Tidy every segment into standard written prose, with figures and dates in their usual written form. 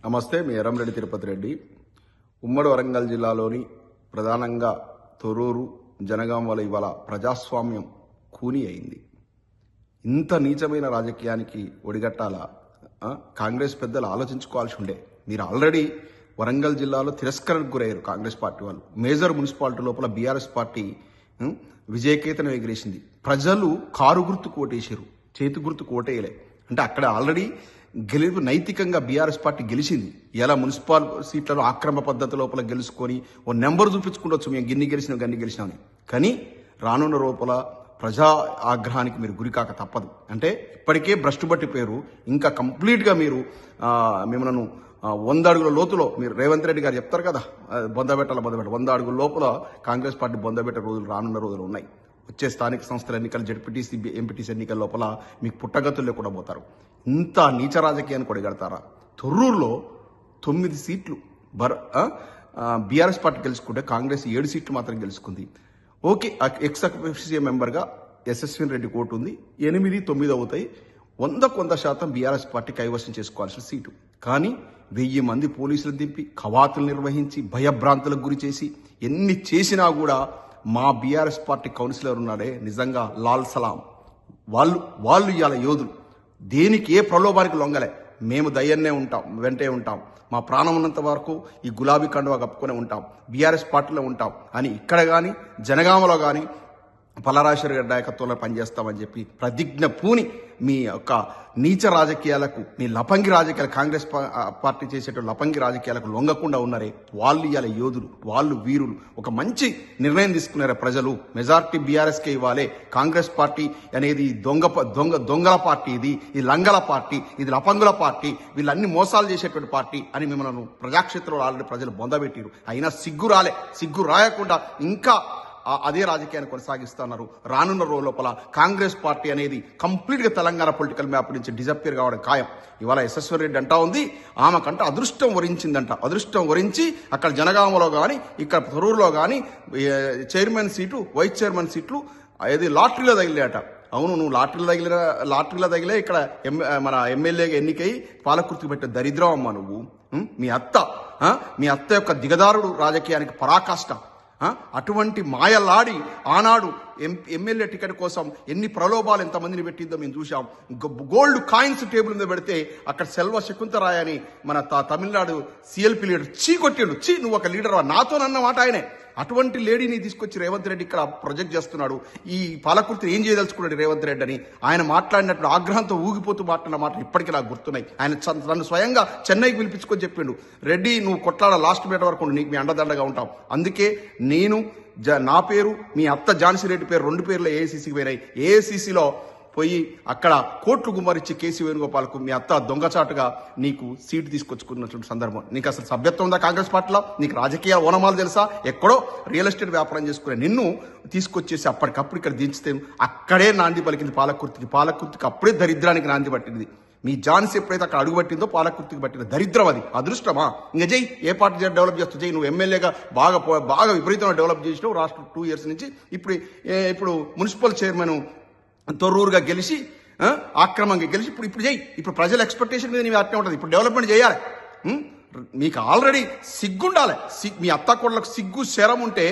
నమస్తే, మీ ఎర్రంరెడ్డి తిరుపతి రెడ్డి. ఉమ్మడి వరంగల్ జిల్లాలోని ప్రధానంగా తొర్రూరు, జనగాం వల్ల ఇవాళ ప్రజాస్వామ్యం కూని అయింది. ఇంత నీచమైన రాజకీయానికి ఒడిగట్టాలా? కాంగ్రెస్ పెద్దలు ఆలోచించుకోవాల్సి ఉండే. మీరు ఆల్రెడీ వరంగల్ జిల్లాలో తిరస్కరణకు గురయ్యారు కాంగ్రెస్ పార్టీ వాళ్ళు. మేజర్ మున్సిపాలిటీ లోపల బీఆర్ఎస్ పార్టీ విజయకేతనం ఎగిరేసింది. ప్రజలు కారు గుర్తుకు ఓటేసారు, చేతి గుర్తుకు ఓటేయలే. అంటే అక్కడ ఆల్రెడీ గెలుపు నైతికంగా బీఆర్ఎస్ పార్టీ గెలిచింది. ఎలా మున్సిపల్ సీట్లలో ఆక్రమ పద్ధతి లోపల గెలుచుకొని ఓ నెంబర్ చూపించుకుంటవచ్చు, మేము గిన్ని గెలిచినాం గన్ని గెలిచినామని. కానీ రానున్న లోపల ప్రజా ఆగ్రహానికి మీరు గురికాక తప్పదు. అంటే ఇప్పటికే భ్రష్టు పట్టిపోయారు. ఇంకా కంప్లీట్గా మీరు మిమ్మల్ని 100 అడుగుల లోతులో మీరు రేవంత్ రెడ్డి గారు చెప్తారు కదా, బొందబెట్టాలి 100 అడుగుల లోపల కాంగ్రెస్ పార్టీ బొందబెట్టే రోజులు రానున్న రోజులు ఉన్నాయి. వచ్చే స్థానిక సంస్థల ఎన్నికలు, జడ్పీటీసీ, ఎంపీటీసీ ఎన్నికల లోపల మీకు పుట్టగతుల్లో కూడా పోతారు. ఇంత నీచ రాజకీయాన్ని కొడగడతారా? తొర్రూరులో 9 సీట్లు బీఆర్ఎస్ పార్టీ గెలుచుకుంటే కాంగ్రెస్ 7 సీట్లు మాత్రం గెలుచుకుంది. ఓకే, ఎక్స్ అఫీషియో మెంబర్గా యశస్విని రెడ్డి కోటు ఉంది. 8, 9 అవుతాయి. 100% బీఆర్ఎస్ పార్టీ కైవసం చేసుకోవాల్సిన సీటు. కానీ 1000 మంది పోలీసులు దింపి కవాతులు నిర్వహించి భయభ్రాంతులకు గురి చేసి ఎన్ని చేసినా కూడా మా బీఆర్ఎస్ పార్టీ కౌన్సిలర్ ఉన్నాడే, నిజంగా లాల్ సలాం. వాళ్ళు ఇవాళ యోధులు. దేనికి ఏ ప్రలోభానికి లొంగలే. మేము దయ్యన్నే ఉంటాం, వెంటే ఉంటాం, మా ప్రాణం ఉన్నంత వరకు ఈ గులాబీ కండువా కప్పుకొని ఉంటాం, బీఆర్ఎస్ పార్టీలో ఉంటాం అని ఇక్కడ కానీ జనగామలో కానీ పల్లరాజేశ్వర గారి నాయకత్వంలో పనిచేస్తామని చెప్పి ప్రతిజ్ఞ పూని మీ యొక్క నీచ రాజకీయాలకు, మీ లపంగి రాజకీయాలు, కాంగ్రెస్ పార్టీ చేసేటువంటి లపంగి రాజకీయాలకు లొంగకుండా ఉన్నారే, వాళ్ళు ఇవాళ యోధులు, వాళ్ళు వీరులు. ఒక మంచి నిర్ణయం తీసుకున్నారే ప్రజలు. మెజార్టీ బీఆర్ఎస్కే ఇవ్వాలి. కాంగ్రెస్ పార్టీ అనేది దొంగల పార్టీ, ఇది లంగల పార్టీ, ఇది లపంగుల పార్టీ, వీళ్ళన్ని మోసాలు చేసేటువంటి పార్టీ అని మిమ్మల్ని ప్రజాక్షేత్రంలో ఆల్రెడీ ప్రజలు బొందబెట్టిరు. అయినా సిగ్గు రాయకుండా ఇంకా అదే రాజకీయాన్ని కొనసాగిస్తున్నారు. రానున్న రోజు లోపల కాంగ్రెస్ పార్టీ అనేది కంప్లీట్గా తెలంగాణ పొలిటికల్ మ్యాప్ నుంచి డిజపియర్ కావడం ఖాయం. ఇవాళ యశస్వి రెడ్డి అంటా ఉంది, ఆమెకంట అదృష్టం వరించిందంట. అదృష్టం వరించి అక్కడ జనగామలో కానీ ఇక్కడ తొర్రూరులో కానీ చైర్మన్ సీటు, వైస్ చైర్మన్ సీట్లు ఏది లాటరీలో తగిలేట. అవును, నువ్వు లాటరీలో తగిలే ఇక్కడ మన ఎమ్మెల్యేగా ఎన్నికై పాలకుర్తికి పెట్టే దరిద్రం అమ్మ నువ్వు. మీ అత్త యొక్క దిగదారుడు రాజకీయానికి పరాకాష్ట. అటువంటి మాయలాడి ఆనాడు ఎమ్మెల్యే టికెట్ కోసం ఎన్ని ప్రలోభాలు ఎంతమందిని పెట్టిందో మేము చూసాం. గోల్డ్ కాయిన్స్ టేబుల్ మీద పెడితే అక్కడ సెల్వ శకుంతరాయ్ అని మన తమిళనాడు సిఎల్పి లీడర్ కొట్టిండు. నువ్వు ఒక లీడర్ నాతోనన్న మాట ఆయనే. అటువంటి లేడీని తీసుకొచ్చి రేవంత్ రెడ్డి ఇక్కడ ప్రొజెక్ట్ చేస్తున్నాడు. ఈ పాలకుర్తిని ఏం చేయదలుచుకున్నాడు రేవంత్ రెడ్డి అని ఆయన మాట్లాడినట్లు ఆగ్రహంతో ఊగిపోతూ మాట్లాడిన మాటలు ఇప్పటికీ నాకు గుర్తున్నాయి. ఆయన తను స్వయంగా చెన్నైకి పిలిపించుకొని చెప్పిండు, రెడ్డి నువ్వు కొట్లాడ లాస్ట్ బేట వరకు నీకు మీ అండదండగా ఉంటాం. అందుకే నేను నా పేరు, మీ అత్త ఝాన్సీ రెడ్డి పేరు 2 పేర్లు ఏఐసీసీకి పోయినాయి. ఏఐసీసీలో పోయి అక్కడ కోట్లు గుమ్మరిచ్చి కేసీ వేణుగోపాల్కు మీ అత్త దొంగచాటుగా నీకు సీటు తీసుకొచ్చుకున్నటువంటి సందర్భం. నీకు అసలు సభ్యత్వం ఉందా కాంగ్రెస్ పార్టీలో? నీకు రాజకీయ ఓనమాలు తెలుసా? ఎక్కడో రియల్ ఎస్టేట్ వ్యాపారం చేసుకునే నిన్ను తీసుకొచ్చేసి అప్పటికప్పుడు ఇక్కడ దించితే అక్కడే నాంది పలికింది పాలకుర్తికి అప్పుడే దరిద్రానికి నాంది పట్టింది. మీ ఝాన్సీ ఎప్పుడైతే అక్కడ అడుగుపట్టిందో పాలకుర్తికి పట్టిన దరిద్రం అది. అదృష్టమా? ఇంకా జై ఏ పార్టీ డెవలప్ చేస్తూ జై. నువ్వు ఎమ్మెల్యేగా బాగా విపరీతంగా డెవలప్ చేసినావు రాష్ట్ర 2 years నుంచి. ఇప్పుడు మున్సిపల్ చైర్మన్ తొర్రూరుగా గెలిచి ఆక్రమంగా గెలిచి ఇప్పుడు చేయి. ఇప్పుడు ప్రజల ఎక్స్పెక్టేషన్ మీద నీవు అట్నే ఉంటుంది. ఇప్పుడు డెవలప్మెంట్ చేయాలి. మీకు ఆల్రెడీ సిగ్గుండాలి. మీ అత్తాకోడలకు సిగ్గు శరం ఉంటే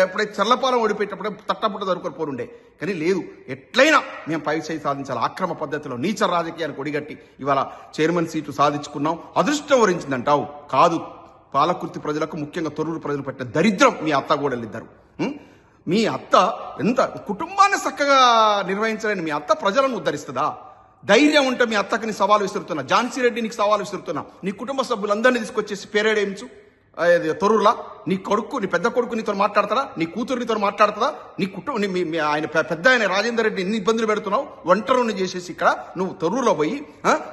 ఎప్పుడైతే చర్లపాలెం ఓడిపోయేటప్పుడే తట్టపుట్ట దొరుకుని పోరుండే. కానీ లేదు, ఎట్లయినా మేము పై చేయి సాధించాలి. ఆక్రమ పద్ధతిలో నీచ రాజకీయానికి ఒడిగట్టి ఇవాళ చైర్మన్ సీటు సాధించుకున్నాం. అదృష్టం వరించిందంటావు కాదు. పాలకుర్తి ప్రజలకు, ముఖ్యంగా తొర్రూరు ప్రజలు పెట్టిన దరిద్రం మీ అత్తాగోడలిద్దరు. మీ అత్త ఎంత కుటుంబాన్ని చక్కగా నిర్వహించాలని మీ అత్త ప్రజలను ఉద్ధరిస్తుందా? ధైర్యం ఉంటే మీ అత్తకి నీ సవాలు విసురుతున్నా, ఝాన్సీ రెడ్డి నీకు సవాలు విసురుతున్నా. నీ కుటుంబ సభ్యులందరినీ తీసుకొచ్చేసి పేరేడేయించు తొర్రూరులా. నీ పెద్ద కొడుకు నీతో మాట్లాడతాడా? నీ కూతురు నీతో మాట్లాడుతుందా? ఆయన పెద్ద ఆయన రాజేందర్ రెడ్డి ఎన్ని ఇబ్బందులు పెడుతున్నావు? ఒంటరిని చేసేసి ఇక్కడ నువ్వు తొర్రూరులో పోయి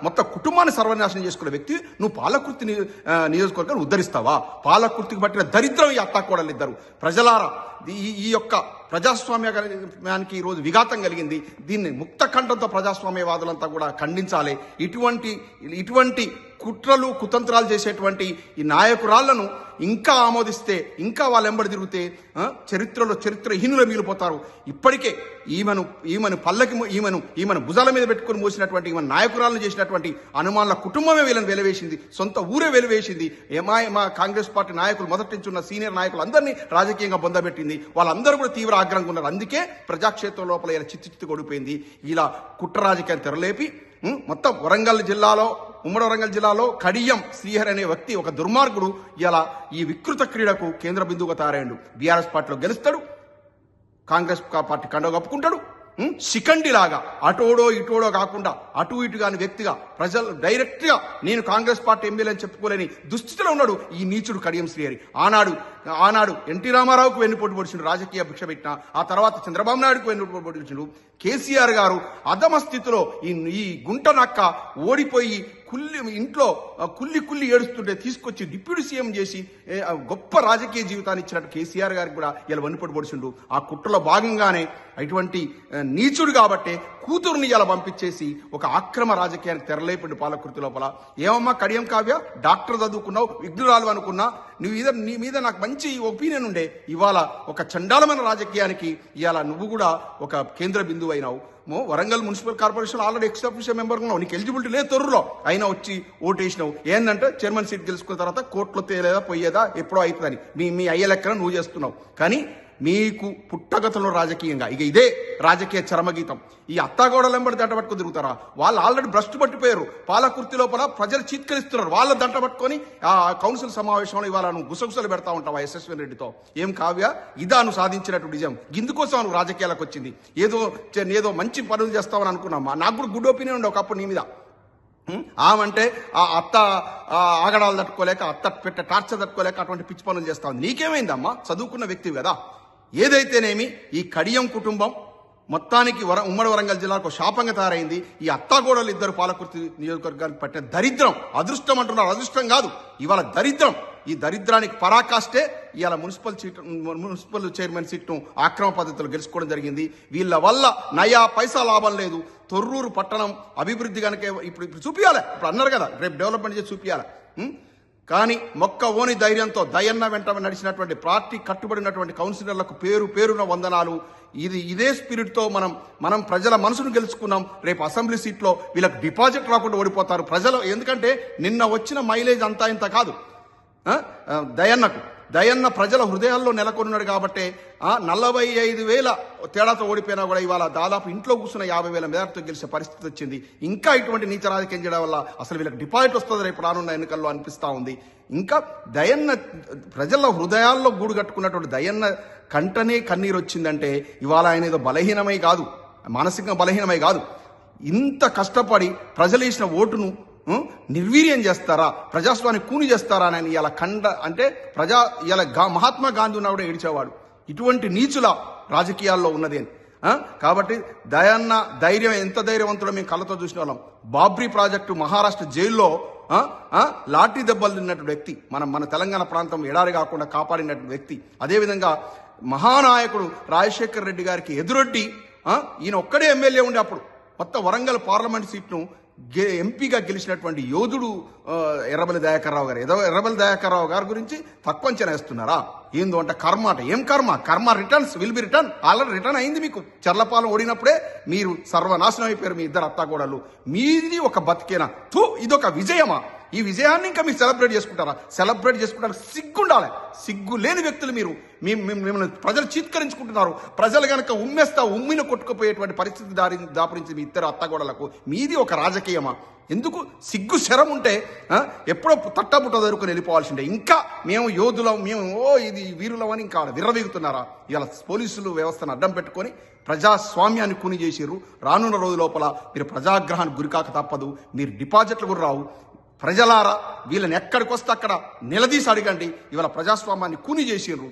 మొత్తం కుటుంబాన్ని సర్వనాశనం చేసుకునే వ్యక్తి నువ్వు పాలకుర్తి నియోజకవర్గాన్ని ఉద్ధరిస్తావా? పాలకుర్తికి పట్టిన దరిద్రం ఈ అత్తాకోడలు ఇద్దరు. ప్రజలారా, ఈ యొక్క ప్రజాస్వామ్యానికి ఈరోజు విఘాతం కలిగింది. దీన్ని ముక్త కంఠంతో ప్రజాస్వామ్యవాదులంతా కూడా ఖండించాలి. ఇటువంటి కుట్రలు కుతంత్రాలు చేసేటువంటి ఈ నాయకురాళ్లను ఇంకా ఆమోదిస్తే, ఇంకా వాళ్ళు వెంబడి తిరిగితే చరిత్రలో చరిత్రహీనులు మిగిలిపోతారు. ఇప్పటికే ఈమెను పల్లకి ఈమెను భుజాల మీద పెట్టుకుని మోసినటువంటి ఈమెను నాయకురాలను చేసినటువంటి హనుమాన్ల కుటుంబమే వీళ్ళని వెలివేసింది, సొంత ఊరే వెలివేసింది. మా కాంగ్రెస్ పార్టీ నాయకులు మొదటి నుంచి ఉన్న సీనియర్ నాయకులు అందరినీ రాజకీయంగా బొందబెట్టింది. వాళ్ళందరూ కూడా తీవ్ర ఆగ్రహంగా ఉన్నారు. అందుకే ప్రజాక్షేత్రం లోపల ఇలా చిత్తు కొడిపోయింది. ఇలా కుట్ర రాజకీయాన్ని తెరలేపి మొత్తం ఉమ్మడి వరంగల్ జిల్లాలో కడియం శ్రీహరి అనే వ్యక్తి, ఒక దుర్మార్గుడు, ఇలా ఈ వికృత క్రీడకు కేంద్ర బిందువుగా తయారైండు. బీఆర్ఎస్ పార్టీలో గెలుస్తాడు, కాంగ్రెస్ పార్టీ కండవ కప్పుకుంటాడు. శిఖండిలాగా అటోడో ఇటోడో కాకుండా అటు ఇటు కాని వ్యక్తిగా ప్రజలు డైరెక్ట్ గా నేను కాంగ్రెస్ పార్టీ ఎమ్మెల్యే అని చెప్పుకోలేని దుస్థితిలో ఉన్నాడు ఈ నీచుడు కడియం శ్రీహరి. ఆనాడు ఎన్టీ రామారావుకు వెన్నుపోటు పొడిచిండు, రాజకీయ భిక్ష పెట్టిన. ఆ తర్వాత చంద్రబాబు నాయుడుకు వెన్నుపోటు పొడిచిండు. కేసీఆర్ గారు అధమ స్థితిలో ఈ గుంట నక్క ఓడిపోయి ఇంట్లో కుల్లి ఏడుస్తుంటే తీసుకొచ్చి డిప్యూటీ సీఎం చేసి గొప్ప రాజకీయ జీవితాన్ని ఇచ్చినట్టు కేసీఆర్ గారికి కూడా ఇలా వెన్నుపోటు పొడిచిండు. ఆ కుట్రలో భాగంగానే ఇటువంటి నీచుడు కాబట్టి కూతురుని ఇలా పంపించేసి ఒక అక్రమ రాజకీయానికి తెరలేపిండు పాలకృతి లోపల. ఏమమ్మా కడియం కావ్య, డాక్టర్ చదువుకున్నావు, విఘ్నురాలు అనుకున్నా, నీ మీద నాకు మంచి ఒపీనియన్ ఉండే. ఇవాళ ఒక చండాలమైన రాజకీయానికి ఇవాళ నువ్వు కూడా ఒక కేంద్ర బిందువు అయినావు. Warangal municipal corporation already ex official member ఉన్నావు, నీకు ఎలిజిబిలిటీ లేదు తొర్రులో, అయినా వచ్చి ఓటేసినావు. ఏంటంటే చైర్మన్ సీట్ గెలుచుకున్న తర్వాత కోర్టులో తేలేదా పోయేదా ఎప్పుడో అవుతుందని మీ అయ్యే లెక్కన నువ్వు చేస్తున్నావు. కానీ మీకు పుట్టగతంలో రాజకీయంగా ఇదే రాజకీయ చరమగీతం. ఈ అత్తాగోడలెంబడి దంట పట్టుకుని తిరుగుతారా? వాళ్ళు ఆల్రెడీ భ్రష్టు పట్టిపోయారు. పాలకుర్తి లోపల ప్రజలు చీత్కరిస్తున్నారు. వాళ్ళ దంట పట్టుకొని ఆ కౌన్సిల్ సమావేశంలో ఇవాళ నువ్వు గుసగుసలు పెడతా ఉంటావా యశస్విని రెడ్డితో? ఏం కావ్య, ఇదా నువ్వు సాధించినట్టు నిజం? ఇందుకోసం నువ్వు రాజకీయాలకు వచ్చింది. ఏదో మంచి పనులు చేస్తావని అనుకున్నామా? నాకు కూడా గుడ్ ఒపీనియన్ ఉండే ఒకప్పుడు నీ మీద. ఆమంటే ఆ అత్త ఆగడాలు తట్టుకోలేక, అత్త పెట్టే టార్చర్ తట్టుకోలేక అటువంటి పిచ్చి పనులు చేస్తా ఉంది. నీకేమైందమ్మా? చదువుకున్న వ్యక్తివి కదా. ఏదైతేనేమి ఈ కడియం కుటుంబం మొత్తానికి ఉమ్మడి వరంగల్ జిల్లాకు శాపంగా తయారైంది. ఈ అత్తాగోడలు ఇద్దరు పాలకుర్తి నియోజకవర్గానికి పట్టిన దరిద్రం, అదృష్టం అంటున్నారు, అదృష్టం కాదు, ఇవాళ దరిద్రం. ఈ దరిద్రానికి పరాకాష్టే ఇవాళ మున్సిపల్ చైర్మన్ సీట్ను ఆక్రమ పద్ధతిలో గెలుచుకోవడం జరిగింది. వీళ్ళ వల్ల నయా పైసా లాభం లేదు. తొర్రూరు పట్టణం అభివృద్ధి కనుక ఇప్పుడు చూపించాలి, ఇప్పుడు అన్నారు కదా రేపు డెవలప్మెంట్ చేసి చూపించాలి. కానీ ఓని ధైర్యంతో దయన్న వెంట నడిచినటువంటి పార్టీ కట్టుబడినటువంటి కౌన్సిలర్లకు పేరున వందనాలు. ఇదే స్పిరిట్ తో మనం ప్రజల మనసును గెలుచుకున్నాం. రేపు అసెంబ్లీ సీట్లో వీళ్ళకి డిపాజిట్ రాకుండా ఓడిపోతారు ప్రజలు. ఎందుకంటే నిన్న వచ్చిన మైలేజ్ అంతా ఇంత కాదు. దయన్న ప్రజల హృదయాల్లో నెలకొన్నాడు కాబట్టి 45,000 తేడాతో ఓడిపోయినా కూడా ఇవాళ దాదాపు ఇంట్లో కూర్చున్న 50,000 మెజార్టీతో గెలిచే పరిస్థితి వచ్చింది. ఇంకా ఇటువంటి నీచ రాజకీయం చేయడం వల్ల అసలు వీళ్ళకి డిపాజిట్ వస్తుంది రేపు రానున్న ఎన్నికల్లో అనిపిస్తా ఉంది. ఇంకా దయన్న ప్రజల హృదయాల్లో గూడు కట్టుకున్నటువంటి దయన్న కంటనే కన్నీరు వచ్చిందంటే ఇవాళ ఆయన ఏదో బలహీనమై కాదు, మానసికంగా బలహీనమై కాదు, ఇంత కష్టపడి ప్రజలు వేసిన ఓటును నిర్వీర్యం చేస్తారా, ప్రజాస్వామ్యాన్ని కూని చేస్తారా అని ఇలా ఇలా మహాత్మా గాంధీ ఉన్నా కూడా ఏడిచేవాడు. ఇటువంటి నీచుల రాజకీయాల్లో ఉన్నది అని. కాబట్టి దయన్న ధైర్యం, ఎంత ధైర్యవంతుడో మేము కళ్ళతో చూసిన వాళ్ళం. బాబ్రీ ప్రాజెక్టు మహారాష్ట్ర జైల్లో లాఠీ దెబ్బలు తిన్నటువంటి వ్యక్తి, మన తెలంగాణ ప్రాంతం ఎడారి కాకుండా కాపాడినటువంటి వ్యక్తి. అదేవిధంగా మహానాయకుడు రాజశేఖర్ రెడ్డి గారికి ఎదురొడ్డి ఈయన ఒక్కడే ఎమ్మెల్యే ఉండే అప్పుడు మొత్తం వరంగల్ పార్లమెంట్ సీట్ను ఎంపీగా గెలిచినటువంటి యోధుడు ఎర్రబెల్లి దయాకర్ రావు గారు. ఎర్రబెల్లి దయాకర్ రావు గారి గురించి తక్కువ అంచనా వేస్తున్నారా? ఏందో అంటే కర్మ అట. ఏం కర్మ returns will be return. Already return అయింది. మీకు చర్లపాలెం ఓడినప్పుడే మీరు సర్వనాశనం అయిపోయారు, మీ ఇద్దరు అత్తాగోడలు. మీది ఒక బతికేనా? ఇదొక విజయమా? ఈ విజయాన్ని ఇంకా మీరు సెలబ్రేట్ చేసుకుంటారా? సెలబ్రేట్ చేసుకుంటారు సిగ్గుండాలి. సిగ్గు లేని వ్యక్తులు మీరు. మిమ్మల్ని ప్రజలు చీత్కరించుకుంటున్నారు. ప్రజలు కనుక ఉమ్మిన కొట్టుకుపోయేటువంటి పరిస్థితి దాపురించి మీ ఇద్దరు అత్తగోడలకు. మీది ఒక రాజకీయమా? ఎందుకు? సిగ్గు శరం ఉంటే ఎప్పుడో తట్టబుట్ట దొరుకుని వెళ్ళిపోవాల్సిందే. ఇంకా మేము యోధులం, మేము ఇది వీరులం అని ఇంకా విర్రవీగుతున్నారా? ఇలా పోలీసులు వ్యవస్థను అడ్డం పెట్టుకొని ప్రజాస్వామ్యాన్ని కూని చేసిర్రు. రానున్న రోజు లోపల మీరు ప్రజాగ్రహానికి గురికాక తప్పదు. మీరు డిపాజిట్లు కూడా రావు. ప్రజలారా, వీళ్ళని ఎక్కడికి వస్తే అక్కడ నిలదీసి అడగండి. ఇవాళ ప్రజాస్వామ్యాన్ని కూని చేసిర్రు.